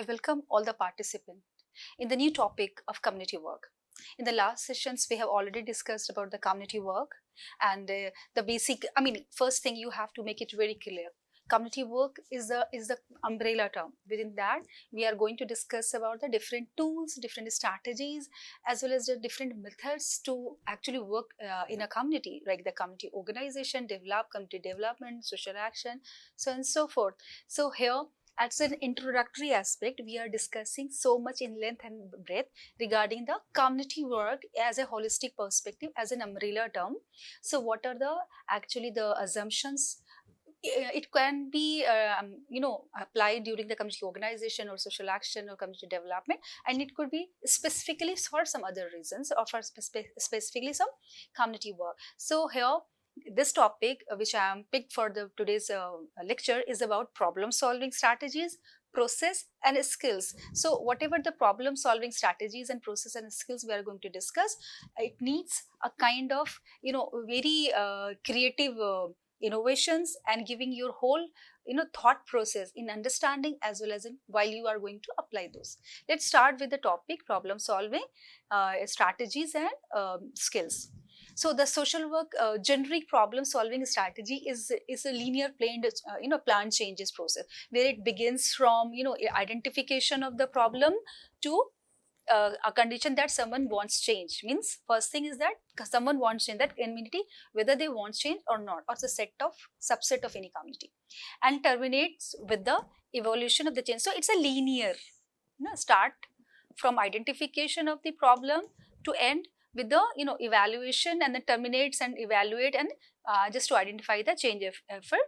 welcome all the participants in the new topic of community work. In the last sessions, we have already discussed about the community work and the basic. First thing you have to make it very clear. Community work is the umbrella term. Within that, we are going to discuss about the different tools, different strategies, as well as the different methods to actually work in a community, like the community organization, community development, social action, so on and so forth. So here, as an introductory aspect, we are discussing so much in length and breadth regarding the community work as a holistic perspective, as an umbrella term. So what are the assumptions? It can be applied during the community organization or social action or community development, and it could be specifically for some other reasons or for specifically some community work. So here, this topic which I am picked for the today's lecture is about problem solving strategies, process and skills. So whatever the problem solving strategies and process and skills we are going to discuss, it needs a kind of very creative innovations and giving your whole thought process in understanding as well as in while you are going to apply those. Let's start with the topic problem solving strategies and skills. So the social work generic problem solving strategy is a linear plan changes process, where it begins from identification of the problem to a condition that someone wants change. Means first thing is that someone wants change, that community, whether they want change or not, or it's a subset of any community, and terminates with the evolution of the change. So it's a linear start from identification of the problem to end with the evaluation, and then terminates and evaluate, and just to identify the change effort,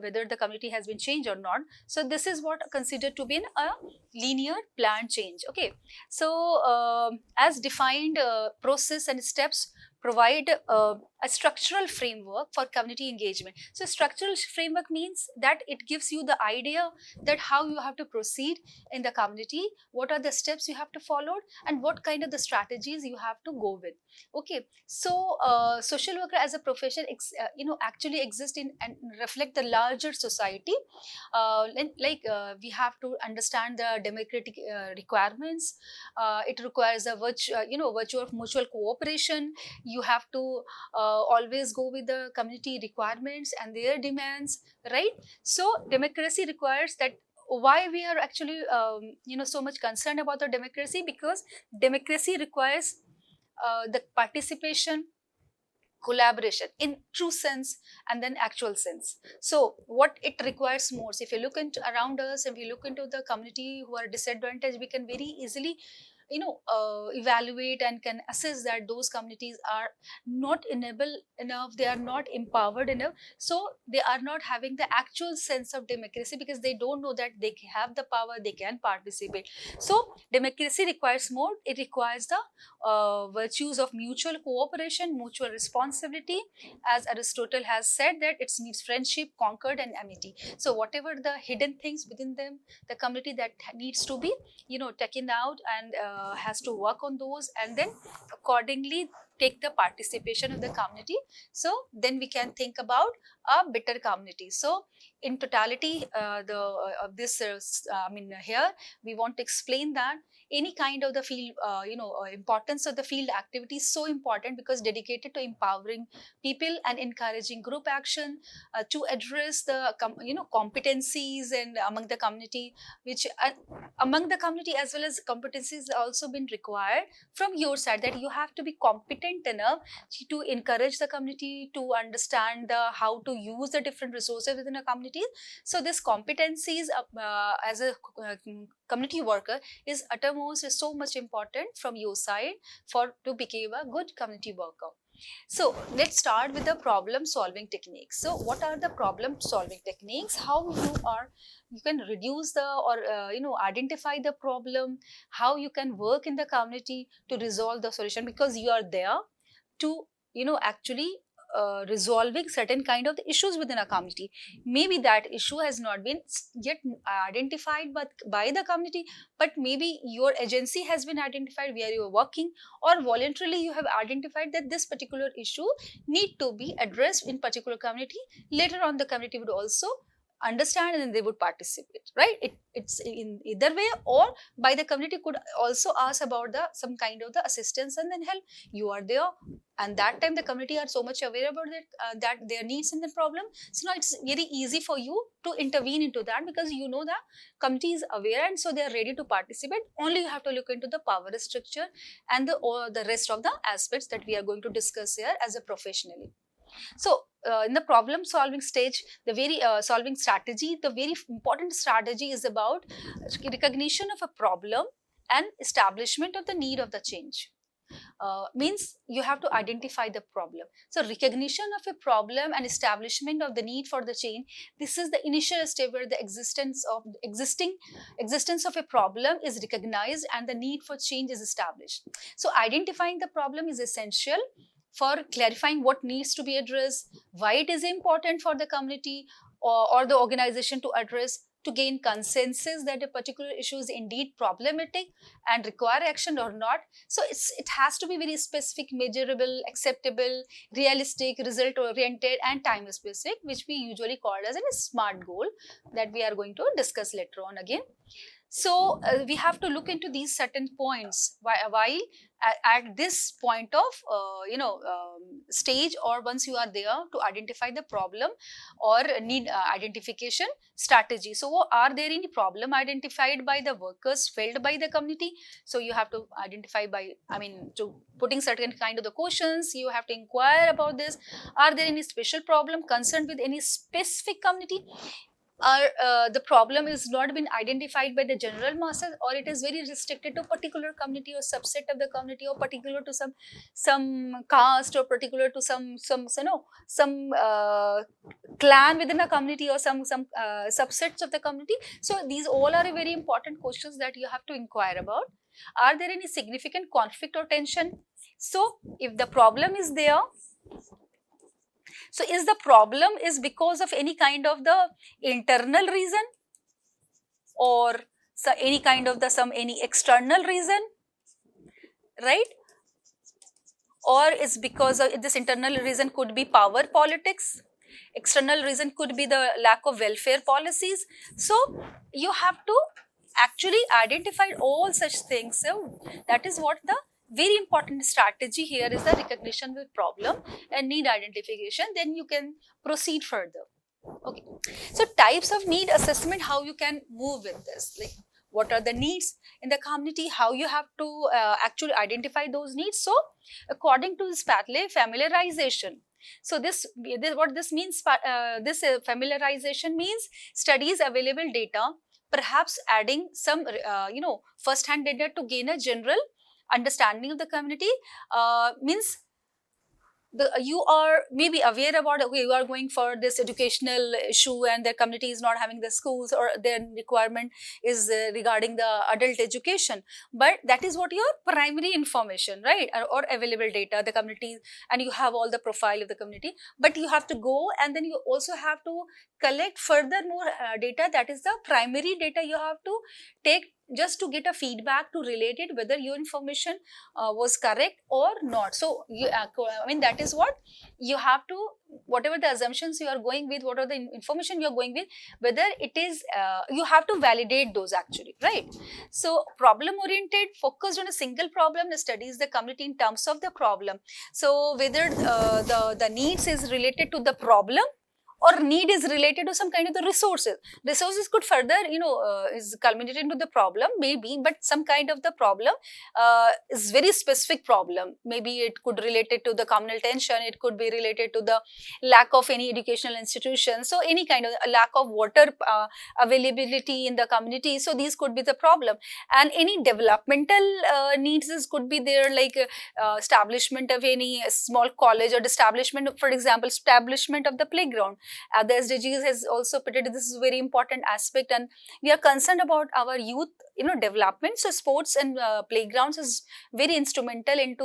whether the community has been changed or not. So this is what considered to be a linear planned change. Okay, so as defined, process and steps provide a structural framework for community engagement. So structural framework means that it gives you the idea that how you have to proceed in the community, what are the steps you have to follow, and what kind of the strategies you have to go with. Okay, so social worker as a profession actually exist in and reflect the larger society. We have to understand the democratic requirements. It requires a virtue of mutual cooperation. You have to always go with the community requirements and their demands, right? So democracy requires that. Why we are actually so much concerned about the democracy? Because democracy requires the participation, collaboration in true sense, and then actual sense. So what it requires more, so if you look into around us and we look into the community who are disadvantaged, we can very easily evaluate and can assess that those communities are not enabled enough, they are not empowered enough, so they are not having the actual sense of democracy, because they don't know that they have the power, they can participate. So democracy requires more. It requires the virtues of mutual cooperation, mutual responsibility. As Aristotle has said, that it needs friendship, concord and amity. So whatever the hidden things within them, the community that needs to be taken out, and has to work on those, and then accordingly take the participation of the community. So then we can think about a better community. So in totality, here we want to explain that any kind of the field, importance of the field activity is so important, because dedicated to empowering people and encouraging group action to address the competencies and among the community, which among the community as well as competencies also been required from your side, that you have to be competent enough to encourage the community to understand how to use the different resources within a community. So this competencies as a community worker is uttermost, is so much important from your side for to become a good community worker. So let's start with the problem solving techniques. So what are the problem solving techniques? How you can reduce the or identify the problem, how you can work in the community to resolve the solution, because you are there to actually resolving certain kind of the issues within a community. Maybe that issue has not been yet identified by the community, but maybe your agency has been identified where you are working, or voluntarily you have identified that this particular issue need to be addressed in particular community. Later on, the community would also understand, and then they would participate, right? It's in either way, or by the community could also ask about the some kind of the assistance and then help. You are there, and that time the community are so much aware about it, that their needs and the problem. So now it's very easy for you to intervene into that, because you know the community is aware, and so they are ready to participate. Only you have to look into the power structure and the rest of the aspects that we are going to discuss here as a professionally. So in the problem solving stage, the very solving strategy, the very important strategy is about recognition of a problem and establishment of the need of the change. Means you have to identify the problem. So recognition of a problem and establishment of the need for the change, this is the initial step where the existence of a problem is recognized and the need for change is established. So identifying the problem is essential for clarifying what needs to be addressed, why it is important for the community or the organization to address, to gain consensus that a particular issue is indeed problematic and require action or not. So it has to be very specific, measurable, acceptable, realistic, result oriented, and time specific, which we usually call as a SMART goal that we are going to discuss later on again. So we have to look into these certain points while at this point of stage, or once you are there to identify the problem or need identification strategy. So are there any problem identified by the workers, felt by the community? So you have to identify by, to putting certain kind of the questions, you have to inquire about this. Are there any special problem concerned with any specific community? The problem is not been identified by the general masses, or it is very restricted to particular community or subset of the community, or particular to some caste, or particular to some clan within a community, or some subsets of the community. So these all are very important questions that you have to inquire about. Are there any significant conflict or tension? So if the problem is there, so is the problem is because of any kind of the internal reason, or any kind of the any external reason, right? Or is because of this internal reason could be power politics, external reason could be the lack of welfare policies. So you have to actually identify all such things. So that is what the very important strategy here is, the recognition of the problem and need identification. Then you can proceed further. Okay. So types of need assessment, how you can move with this, like what are the needs in the community, how you have to actually identify those needs. So according to this pathway, familiarization. So what this means, this familiarization means studies available data, perhaps adding some first-hand data to gain a general understanding of the community. Means you are maybe aware about, okay, you are going for this educational issue and the community is not having the schools, or their requirement is regarding the adult education, but that is what your primary information, right, or available data, the community, and you have all the profile of the community. But you have to go and then you also have to collect further more data, that is the primary data you have to take, just to get a feedback to relate it whether your information was correct or not. So you, that is what you have to, whatever the assumptions you are going with, what are the information you are going with, whether it is, you have to validate those actually, right? So problem oriented, focused on a single problem, studies the community in terms of the problem. So whether the needs is related to the problem, or need is related to some kind of the resources. Resources could further, is culminated into the problem, maybe, but some kind of the problem is very specific problem. Maybe it could related to the communal tension, it could be related to the lack of any educational institution. So any kind of lack of water availability in the community. So these could be the problem. And any developmental needs could be there, like establishment of any small college, or establishment, for example, establishment of the playground. The SDGs has also put it, this is a very important aspect, and we are concerned about our youth, development. So sports and playgrounds is very instrumental into,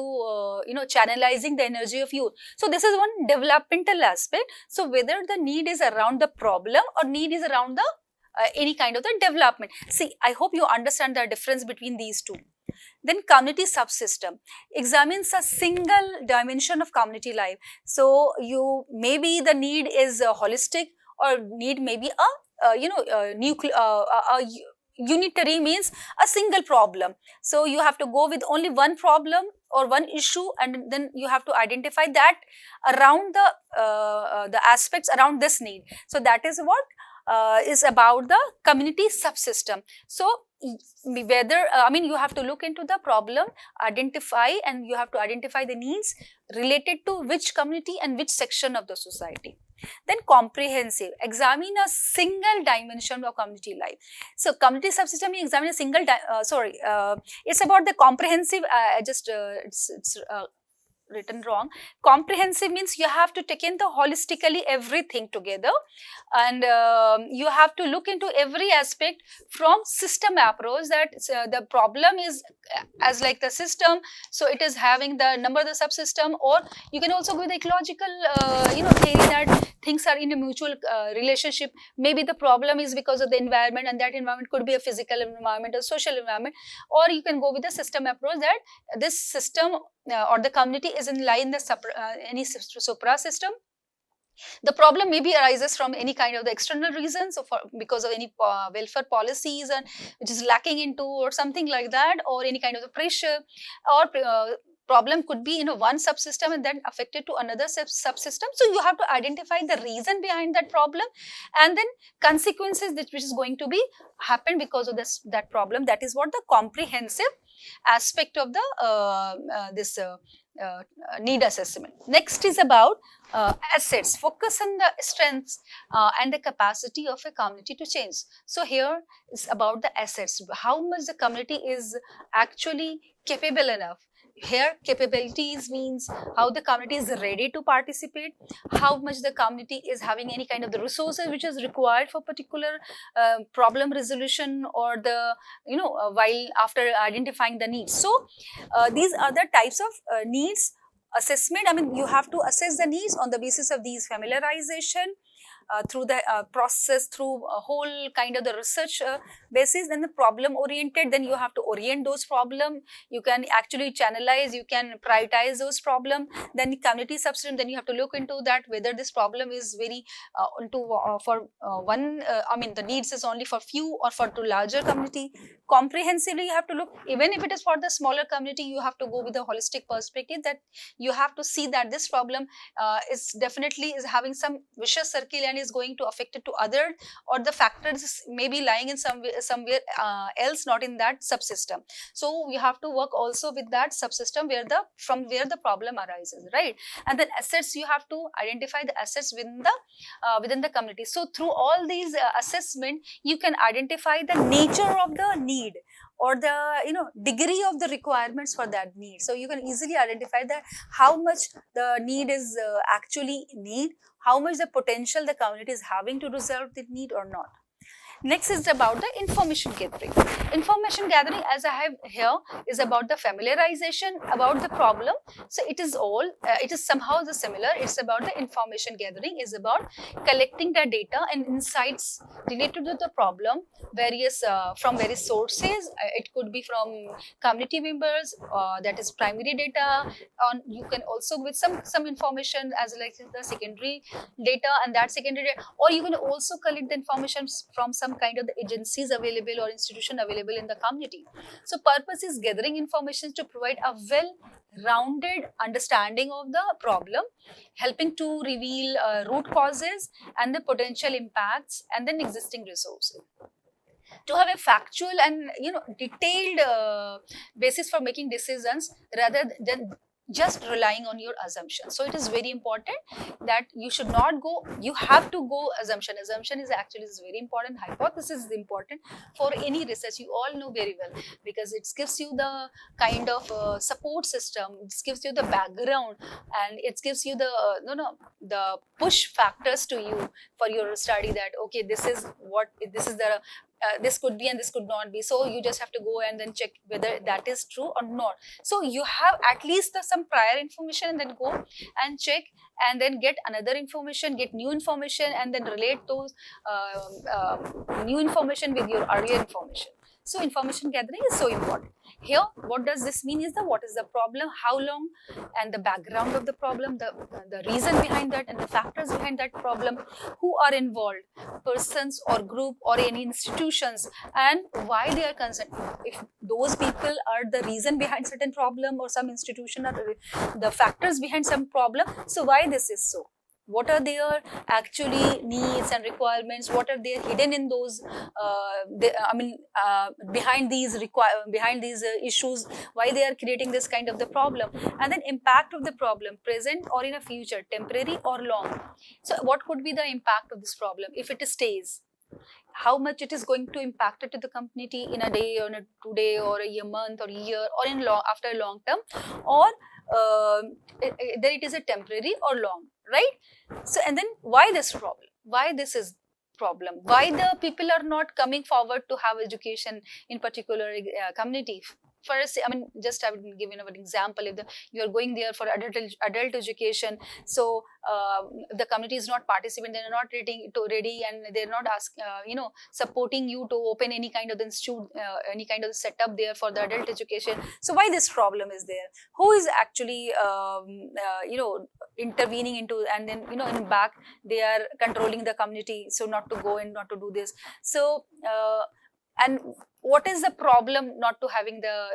channelizing the energy of youth. So this is one developmental aspect. So whether the need is around the problem or need is around the any kind of the development. See, I hope you understand the difference between these two. Then community subsystem examines a single dimension of community life. So you maybe the need is holistic, or need may be a unitary means a single problem. So you have to go with only one problem or one issue, and then you have to identify that around the aspects around this need. So that is what is about the community subsystem. So whether you have to look into the problem, identify, and you have to identify the needs related to which community and which section of the society. Then comprehensive, examine a single dimension of community life. So community subsystem, you examine a single it's about the comprehensive. It's written wrong. Comprehensive means you have to take in the holistically everything together, and you have to look into every aspect from system approach, that the problem is as like the system, so it is having the number of the subsystem. Or you can also go with the ecological theory, that things are in a mutual relationship. Maybe the problem is because of the environment, and that environment could be a physical environment or social environment. Or you can go with the system approach, that this system or the community is in line the any supra system. The problem maybe arises from any kind of the external reasons, or because of any welfare policies and which is lacking into, or something like that, or any kind of the pressure, or problem could be in one subsystem and then affected to another subsystem. So you have to identify the reason behind that problem, and then consequences which is going to be happen because of that problem. That is what the comprehensive aspect of the need assessment. Next is about assets. Focus on the strengths and the capacity of a community to change. So here is about the assets, how much the community is actually capable enough. Here capabilities means how the community is ready to participate, how much the community is having any kind of the resources which is required for particular problem resolution, or the while after identifying the needs. So these are the types of needs assessment. You have to assess the needs on the basis of these familiarization through the process, through a whole kind of the research basis. Then the problem oriented, then you have to orient those problem. You can actually channelize, you can prioritize those problem. Then the community subsystem, then you have to look into that whether this problem is very for one, the needs is only for few or for to larger community. Comprehensively you have to look, even if it is for the smaller community, you have to go with a holistic perspective, that you have to see that this problem is definitely is having some vicious circle and is going to affect it to other, or the factors may be lying in somewhere else, not in that subsystem. So we have to work also with that subsystem from where the problem arises, right? And then assets, you have to identify the assets within the community. So through all these assessment, you can identify the nature of the need, or the degree of the requirements for that need. So you can easily identify that how much the need is actually need, how much the potential the community is having to resolve the need or not. Next is about the information gathering. Information gathering, as I have here, is about the familiarization about the problem. So it is somehow the similar. It's about the information gathering, is about collecting the data and insights related to the problem, from various sources. It could be from community members, that is primary data. You can also with some information as like the secondary data, and that secondary data, or you can also collect the information from some kind of the agencies available or institution available in the community. So purpose is gathering information to provide a well-rounded understanding of the problem, helping to reveal root causes and the potential impacts, and then existing resources. To have a factual and detailed basis for making decisions rather than just relying on your assumption. So it is very important that you should not go, you have to go assumption. Assumption is very important. Hypothesis is important for any research. You all know very well, because it gives you the kind of support system, it gives you the background, and it gives you the push factors to you for your study, that okay, this is the this could be and this could not be. So you just have to go and then check whether that is true or not. So you have at least some prior information, and then go and check, and then get another information, get new information, and then relate those new information with your earlier information. So information gathering is so important. Here, what does this mean is what is the problem, how long, and the background of the problem, the reason behind that, and the factors behind that problem, who are involved, persons or group or any institutions, and why they are concerned. If those people are the reason behind certain problem, or some institution are the factors behind some problem, so why this is so? What are their actually needs and requirements? What are they hidden in those? Behind these issues, why they are creating this kind of the problem, and then impact of the problem, present or in a future, temporary or long. So, what could be the impact of this problem if it stays? How much it is going to impact it to the community in a day, or in a 2 day, or a year, month, or year, or in long after a long term, or then it is a temporary or long, right? So, and then why this problem? Why this is problem? Why the people are not coming forward to have education in particular community? First, just I would give you an example. If you are going there for adult education, so the community is not participating, they are not ready, and they are not supporting you to open any kind of institute, any kind of setup there for the adult education. So why this problem is there? Who is actually intervening into, and then in back they are controlling the community, so not to go and not to do this. So and what is the problem not to having the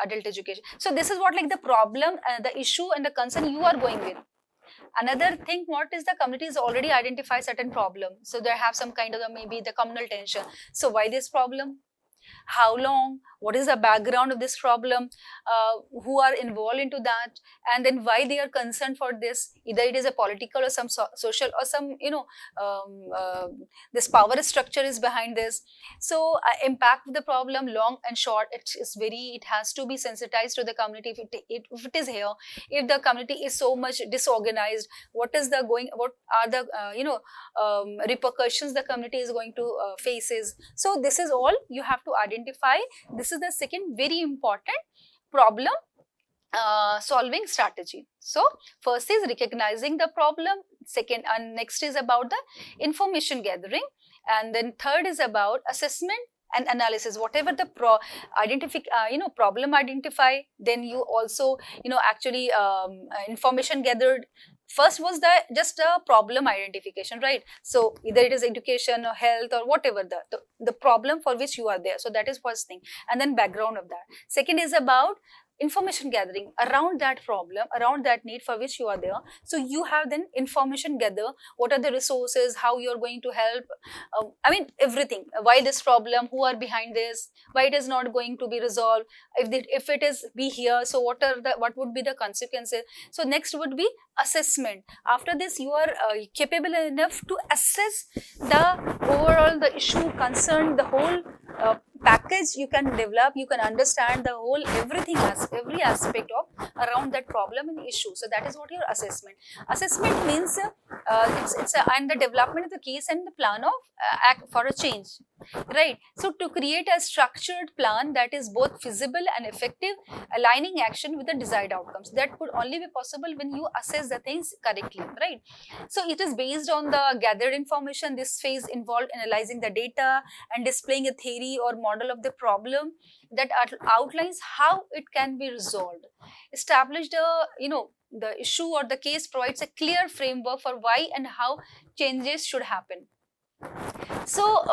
adult education? So this is what like the problem, the issue and the concern you are going with. Another thing, what is the community is already identified certain problem, so they have some kind of maybe the communal tension. So why this problem? How long? What is the background of this problem? Who are involved into that? And then why they are concerned for this? Either it is a political or some social, or some this power structure is behind this. So impact of the problem, long and short, it has to be sensitized to the community. If it is here, if the community is so much disorganized, what are the repercussions the community is going to faces? So this is all you have to identify. This is the second very important problem solving strategy. So first is recognizing the problem, second and next is about the information gathering, and then third is about assessment and analysis. Whatever the problem identify, then you also actually information gathered. First was just a problem identification, right? So either it is education or health or whatever the problem for which you are there. So that is first thing, and then background of that. Second is about information gathering around that problem, around that need for which you are there. So you have then information gather, what are the resources, how you are going to help, everything. Why this problem, who are behind this, why it is not going to be resolved, if it is be here, so what would be the consequences. So next would be assessment. After this, you are capable enough to assess the overall the issue, concern, the whole package you can develop, you can understand the whole every aspect of around that problem and issue. So that is what your assessment. Assessment means and the development of the case and the plan of act for a change, right? So to create a structured plan that is both feasible and effective, aligning action with the desired outcomes. That could only be possible when you assess the things correctly, right? So it is based on the gathered information. This phase involved analyzing the data and displaying a theory or model of the problem that outlines how it can be resolved. Establish the issue or the case, provides a clear framework for why and how changes should happen. So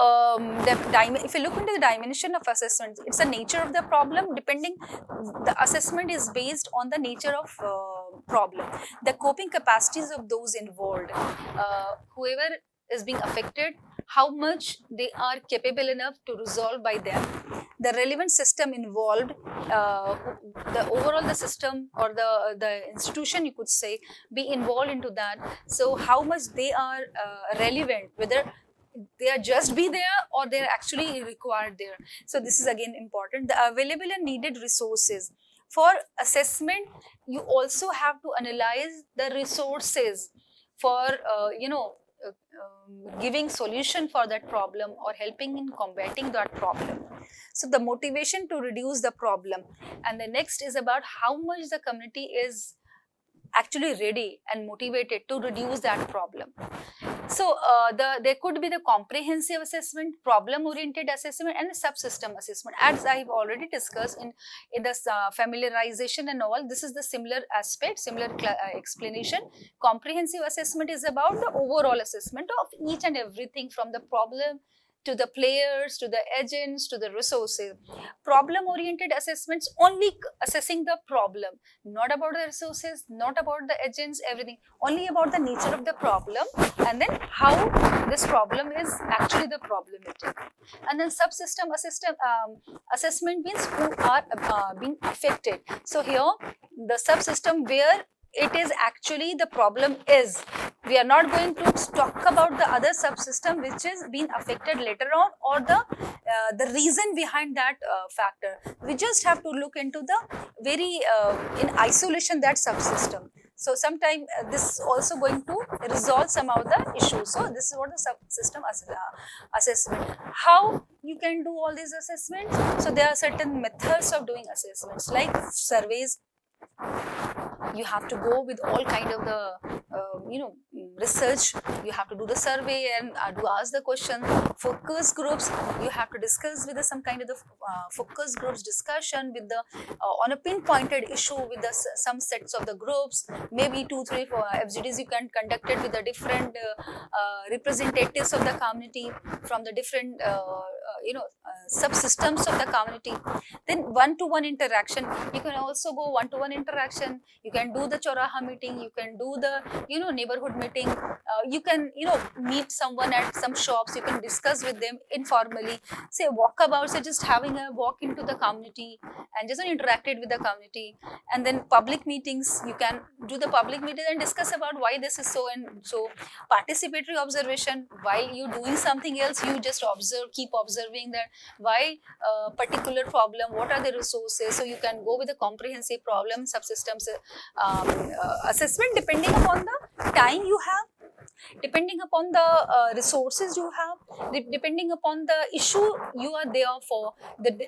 if you look into the dimension of assessment, it's the nature of the problem. Depending, the assessment is based on the nature of problem, the coping capacities of those involved, whoever is being affected, how much they are capable enough to resolve by them, the relevant system involved, the overall the system or the institution, you could say, be involved into that. So how much they are relevant, whether they are just be there or they are actually required there. So this is again important. The available and needed resources. For assessment, you also have to analyze the resources for giving solution for that problem or helping in combating that problem. So the motivation to reduce the problem, and the next is about how much the community is actually ready and motivated to reduce that problem. So there could be the comprehensive assessment, problem-oriented assessment, and subsystem assessment. As I've already discussed in the familiarization and all, this is the similar aspect, similar explanation. Comprehensive assessment is about the overall assessment of each and everything from the problem to the players, to the agents, to the resources. Problem-oriented assessments only assessing the problem, not about the resources, not about the agents, everything, only about the nature of the problem, and then how this problem is actually the problematic. And then subsystem assessment means who are being affected. So here the subsystem where it is actually the problem is. We are not going to talk about the other subsystem which is being affected later on, or the reason behind that factor. We just have to look into the very in isolation that subsystem. So sometime this is also going to resolve some of the issues. So this is what the subsystem assessment. How you can do all these assessments? So there are certain methods of doing assessments like surveys. You have to go with all kind of the research. You have to do the survey and do ask the question. Focus groups, you have to discuss with some kind of the focus groups discussion with the on a pinpointed issue with the some sets of the groups, maybe 2, 3, 4 FGDs you can conduct it with the different representatives of the community from the different subsystems of the community. Then one-to-one interaction, you can also go one-to-one interaction. You can do the Choraha meeting, you can do the neighborhood meeting, you can meet someone at some shops, you can discuss with them informally, say walkabouts, so just having a walk into the community and just interacted with the community. And then public meetings, you can do the public meeting and discuss about why this is so and so. Participatory observation, while you doing something else, you just observe, keep observing that why particular problem, what are the resources. So you can go with a comprehensive problem subsystems assessment depending upon the time you have, depending upon the resources you have, depending upon the issue you are there for,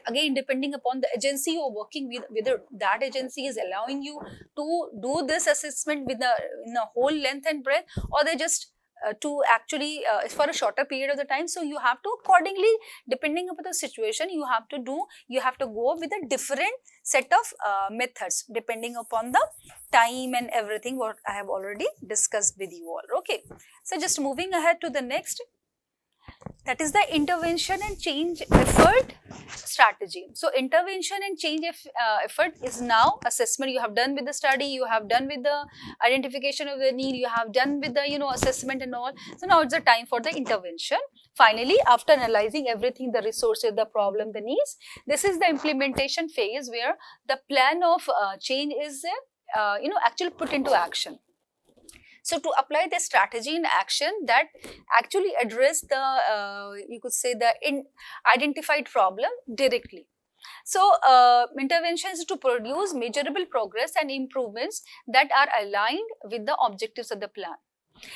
again depending upon the agency you are working with, whether that agency is allowing you to do this assessment with in a whole length and breadth, or they just to actually for a shorter period of the time. So you have to accordingly, depending upon the situation, you have to go with a different set of methods depending upon the time and everything what I have already discussed with you all. Okay, so just moving ahead to the next, that is the intervention and change effort strategy. So intervention and change effort is now assessment. You have done with the study, you have done with the identification of the need, you have done with the assessment and all. So now it's the time for the intervention. Finally, after analyzing everything, the resources, the problem, the needs, this is the implementation phase where the plan of change is actually put into action. So to apply the strategy in action that actually address the you could say the identified problem directly. So interventions is to produce measurable progress and improvements that are aligned with the objectives of the plan.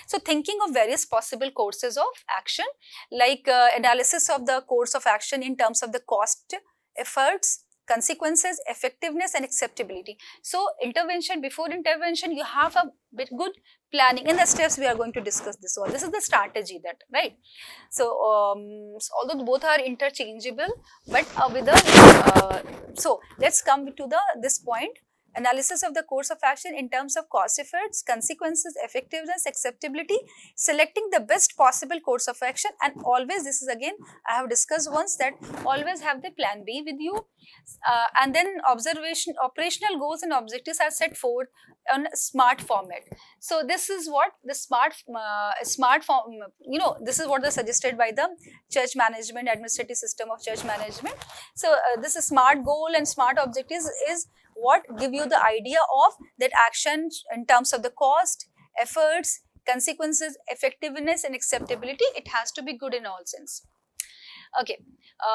So thinking of various possible courses of action, like analysis of the course of action in terms of the cost, efforts, consequences, effectiveness and acceptability. So intervention, before intervention, you have a bit good planning. In the steps we are going to discuss this all. This is the strategy, that right. So although both are interchangeable, but with the so let's come to this point. Analysis of the course of action in terms of cost, efforts, consequences, effectiveness, acceptability, selecting the best possible course of action, and always, this is again I have discussed once, that always have the plan B with you, and then operational goals and objectives are set forth on SMART format. So this is what the SMART form, this is what is suggested by the church management, administrative system of church management. So this is SMART goal and SMART objectives is what give you the idea of that action in terms of the cost, efforts, consequences, effectiveness and acceptability. It has to be good in all sense. Okay,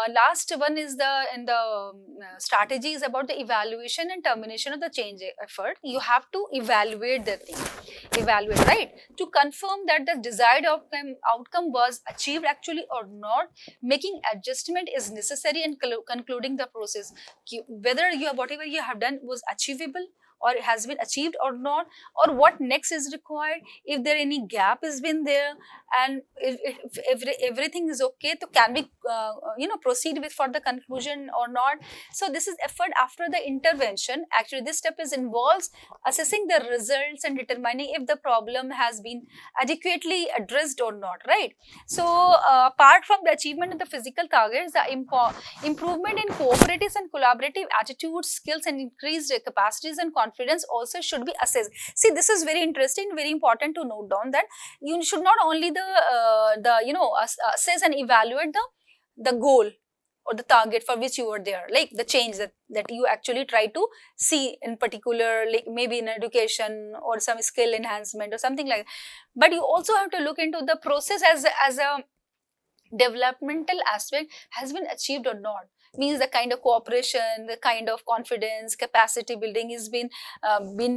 last one is the strategy is about the evaluation and termination of the change effort. You have to evaluate the thing, right, to confirm that the desired outcome was achieved actually or not. Making adjustment is necessary and concluding the process, whether whatever you have done was achievable or has been achieved or not, or what next is required, if there any gap has been there, and if everything is okay, so can we proceed with for the conclusion or not. So this is effort after the intervention. Actually this step is involves assessing the results and determining if the problem has been adequately addressed or not, right? So apart from the achievement of the physical targets, the improvement in cooperative and collaborative attitudes, skills, and increased capacities and confidence also should be assessed. See, this is very interesting, very important to note down that you should not only assess and evaluate the goal or the target for which you were there, like the change that you actually try to see in particular, like maybe in education or some skill enhancement or something like that. But you also have to look into the process as a developmental aspect has been achieved or not. Means the kind of cooperation, the kind of confidence, capacity building is been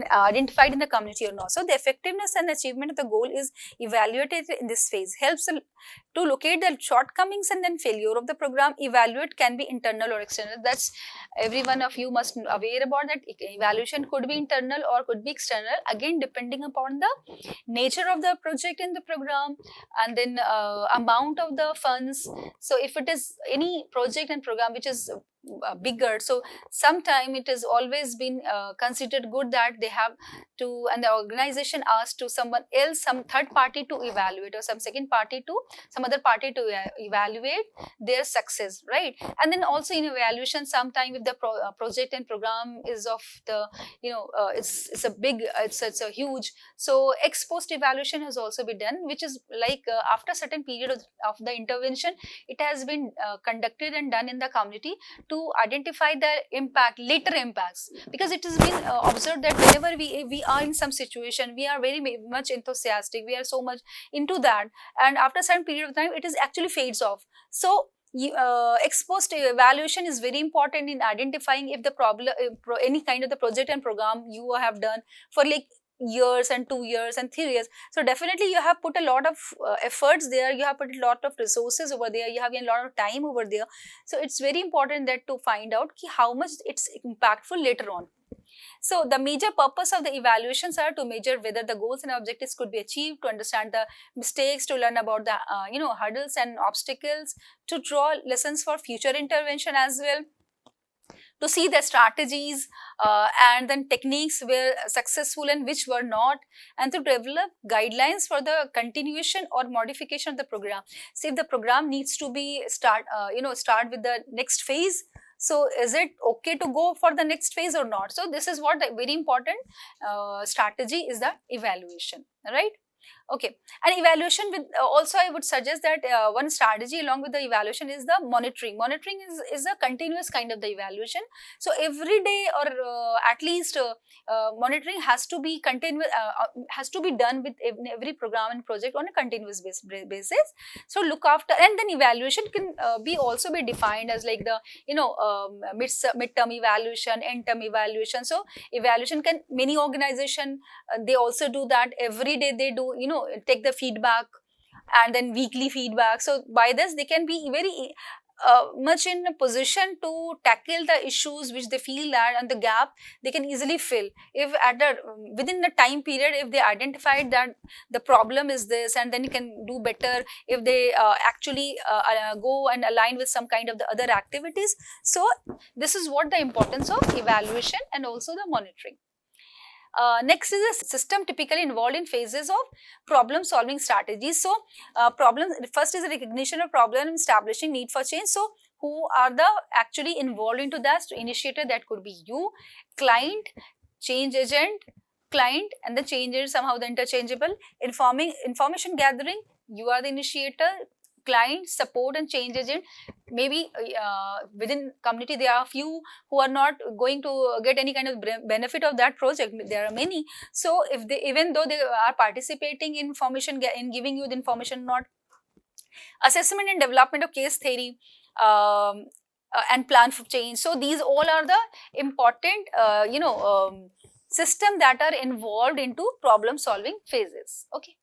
identified in the community or not. So the effectiveness and achievement of the goal is evaluated in this phase. Helps to locate the shortcomings and then failure of the program. Evaluate can be internal or external. That's every one of you must be aware about that. Evaluation could be internal or could be external, again depending upon the nature of the project in the program, and then amount of the funds. So if it is any project and program which is bigger, so sometime it has always been considered good that they have to, and the organization asked to someone else, some third party to evaluate, or some second party to some other party to evaluate their success, right? And then also in evaluation, sometime if the project and program is of the it's a big, it's a huge, so ex post evaluation has also been done, which is like after certain period of the intervention, it has been conducted and done in the community to identify the impact, later impacts, because it has been observed that whenever we are in some situation, we are very much enthusiastic, we are so much into that, and after some period of time it is actually fades off. So ex post evaluation is very important in identifying if the problem, any kind of the project and program you have done for like years and 2 years and 3 years. So definitely you have put a lot of efforts there, you have put a lot of resources over there, you have a lot of time over there. So it's very important that to find out how much it's impactful later on. So the major purpose of the evaluations are to measure whether the goals and objectives could be achieved, to understand the mistakes, to learn about the hurdles and obstacles, to draw lessons for future intervention as well, to see the strategies and then techniques were successful and which were not, and to develop guidelines for the continuation or modification of the program. See, if the program needs to be start with the next phase, so is it okay to go for the next phase or not? So this is what the very important strategy is, the evaluation, right? Okay, and evaluation with also I would suggest that one strategy along with the evaluation is the monitoring. Monitoring is a continuous kind of the evaluation. So every day or at least monitoring has to be has to be done with every program and project on a continuous basis. So look after, and then evaluation can be also be defined as like the mid-term evaluation, end-term evaluation. So evaluation can, many organization they also do that every day, they do take the feedback and then weekly feedback. So by this they can be very much in a position to tackle the issues which they feel that, and the gap they can easily fill if at the within the time period, if they identified that the problem is this, and then you can do better if they actually go and align with some kind of the other activities. So this is what the importance of evaluation and also the monitoring. Next is a system typically involved in phases of problem solving strategies. So first is the recognition of problem and establishing need for change. So who are the actually involved into that initiator? That could be you, client, change agent, client, and the change agent, somehow the interchangeable. Information gathering, you are the initiator, client, support, and change agent. Maybe within community there are few who are not going to get any kind of benefit of that project, there are many. So if they, even though they are participating in information, in giving you the information, not assessment and development of case theory and plan for change. So these all are the important system that are involved into problem solving phases. Okay.